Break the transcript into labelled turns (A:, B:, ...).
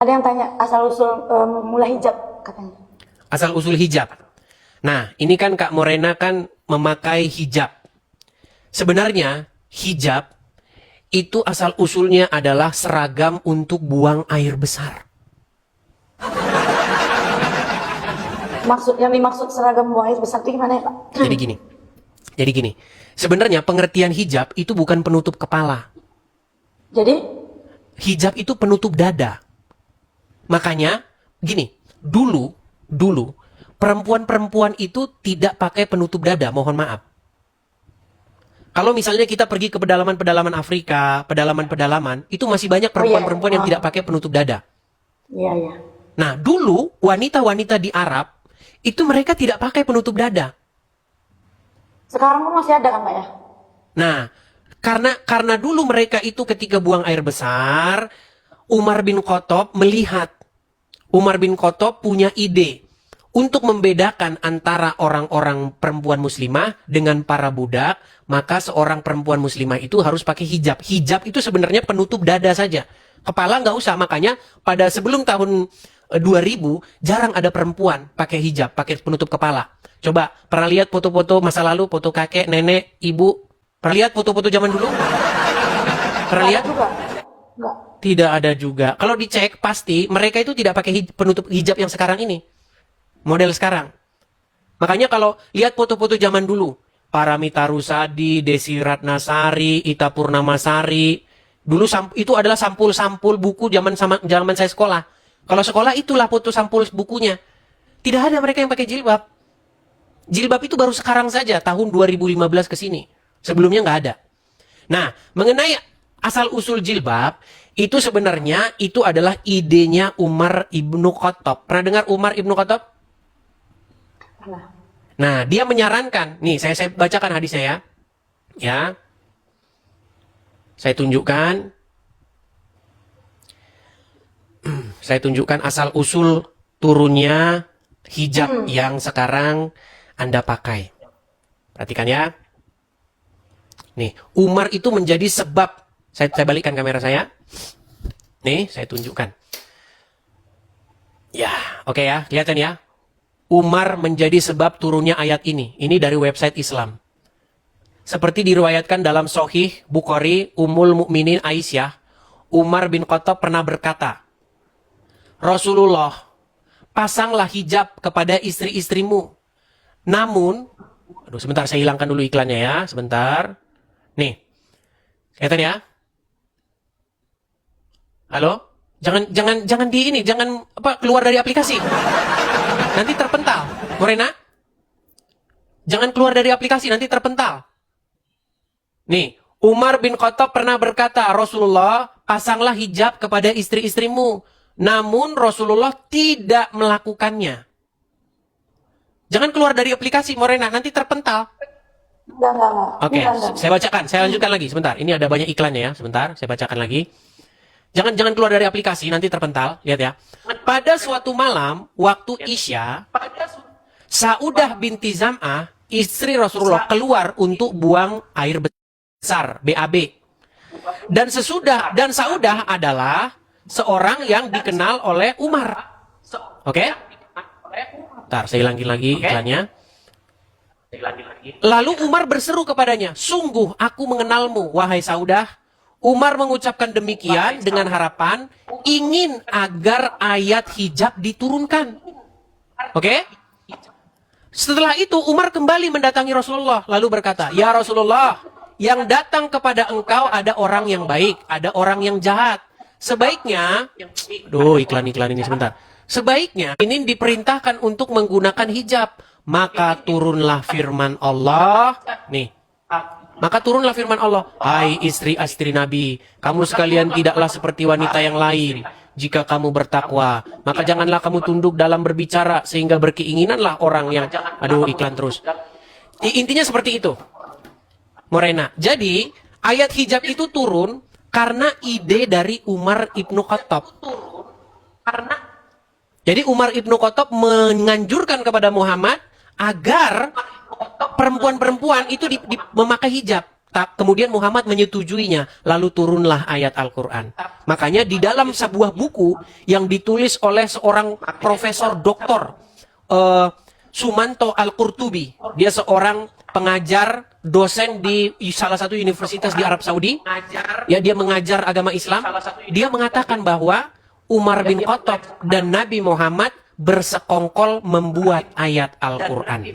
A: Ada yang tanya asal-usul mulai hijab katanya.
B: Asal-usul hijab. Nah, ini kan Kak Morena kan memakai hijab. Sebenarnya hijab itu asal-usulnya adalah seragam untuk buang air besar.
A: Yang dimaksud seragam buang air besar itu gimana ya, Pak?
B: Jadi gini. Sebenarnya pengertian hijab itu bukan penutup kepala.
A: Jadi
B: Hijab itu penutup dada. Makanya gini, dulu perempuan-perempuan itu tidak pakai penutup dada, mohon maaf. Kalau misalnya kita pergi ke pedalaman-pedalaman Afrika, pedalaman-pedalaman, itu masih banyak perempuan-perempuan yang tidak pakai penutup dada.
A: Iya, iya.
B: Nah, dulu wanita-wanita di Arab itu mereka tidak pakai penutup dada.
A: Sekarang pun masih ada kan, Pak ya?
B: Nah, karena dulu mereka itu ketika buang air besar, Umar bin Khattab melihat, Umar bin Khattab punya ide untuk membedakan antara orang-orang perempuan muslimah dengan para budak, maka seorang perempuan muslimah itu harus pakai hijab. Hijab itu sebenarnya penutup dada saja. Kepala nggak usah, makanya pada sebelum tahun 2000 jarang ada perempuan pakai hijab, pakai penutup kepala. Coba pernah lihat foto-foto masa lalu, foto kakek, nenek, ibu? Pernah lihat foto-foto zaman dulu? Pernah lihat?
A: Juga. Enggak.
B: Tidak ada juga. Kalau dicek pasti mereka itu tidak pakai penutup hijab yang sekarang ini. Model sekarang. Makanya kalau lihat foto-foto zaman dulu, Paramita Rusady, Desi Ratnasari, Ita Purnamasari, dulu itu adalah sampul-sampul buku zaman saya sekolah. Kalau sekolah itulah foto sampul bukunya. Tidak ada mereka yang pakai jilbab. Jilbab itu baru sekarang saja, tahun 2015 ke sini. Sebelumnya nggak ada. Nah, mengenai asal-usul jilbab, itu sebenarnya itu adalah idenya Umar ibnu Khattab. Pernah dengar Umar ibnu Khattab?
A: Pernah.
B: Nah, dia menyarankan. Nih, saya bacakan hadisnya ya. Ya. Saya tunjukkan. Saya tunjukkan asal-usul turunnya hijab yang sekarang Anda pakai. Perhatikan ya. Nih, Umar itu menjadi sebab. Saya balikkan kamera saya. Nih, saya tunjukkan. Ya, oke ya. Kelihatan ya. Umar menjadi sebab turunnya ayat ini. Ini dari website Islam. Seperti diriwayatkan dalam Sahih Bukhari, Ummul Mukminin Aisyah, Umar bin Khattab pernah berkata, Rasulullah, pasanglah hijab kepada istri-istrimu. Namun, aduh sebentar saya hilangkan dulu iklannya ya, sebentar. Nih, kelihatan ya? Halo? Jangan keluar dari aplikasi. Nanti terpental. Morena? Jangan keluar dari aplikasi, nanti terpental. Nih, Umar bin Khattab pernah berkata, Rasulullah, pasanglah hijab kepada istri-istrimu. Namun Rasulullah tidak melakukannya. Jangan keluar dari aplikasi, Morena, nanti terpental.
A: Enggak.
B: Oke, saya bacakan, saya lanjutkan lagi, sebentar. Ini ada banyak iklannya ya, sebentar, saya bacakan lagi. Jangan keluar dari aplikasi, nanti terpental. Lihat ya. Pada suatu malam, waktu Isya, Saudah binti Zam'ah, istri Rasulullah, keluar untuk buang air besar, BAB. Dan Saudah adalah seorang yang dikenal oleh Umar. Oke? Bentar, saya hilangin lagi iklannya. Lalu Umar berseru kepadanya, sungguh aku mengenalmu, wahai Saudah. Umar mengucapkan demikian dengan harapan ingin agar ayat hijab diturunkan. Oke? Setelah itu Umar kembali mendatangi Rasulullah lalu berkata, "Ya Rasulullah, yang datang kepada engkau ada orang yang baik, ada orang yang jahat. Sebaiknya, iklan ini sebentar. Sebaiknya ini diperintahkan untuk menggunakan hijab." Maka turunlah firman Allah. Nih. Maka turunlah firman Allah, hai istri-istri Nabi, kamu sekalian tidaklah seperti wanita yang lain. Jika kamu bertakwa, maka janganlah kamu tunduk dalam berbicara, sehingga berkeinginanlah orang yang... Aduh, iklan terus. Intinya seperti itu, Morena. Jadi, ayat hijab itu turun karena ide dari Umar ibnu Khattab. Jadi, Umar ibnu Khattab menganjurkan kepada Muhammad agar perempuan-perempuan itu memakai hijab. Kemudian Muhammad menyetujuinya, lalu turunlah ayat Al-Quran. Makanya di dalam sebuah buku yang ditulis oleh seorang profesor doktor Sumanto Al-Qurtubi, dia seorang pengajar, dosen di salah satu universitas di Arab Saudi, ya, dia mengajar agama Islam. Dia mengatakan bahwa Umar bin Khattab dan Nabi Muhammad bersekongkol membuat ayat Al-Quran.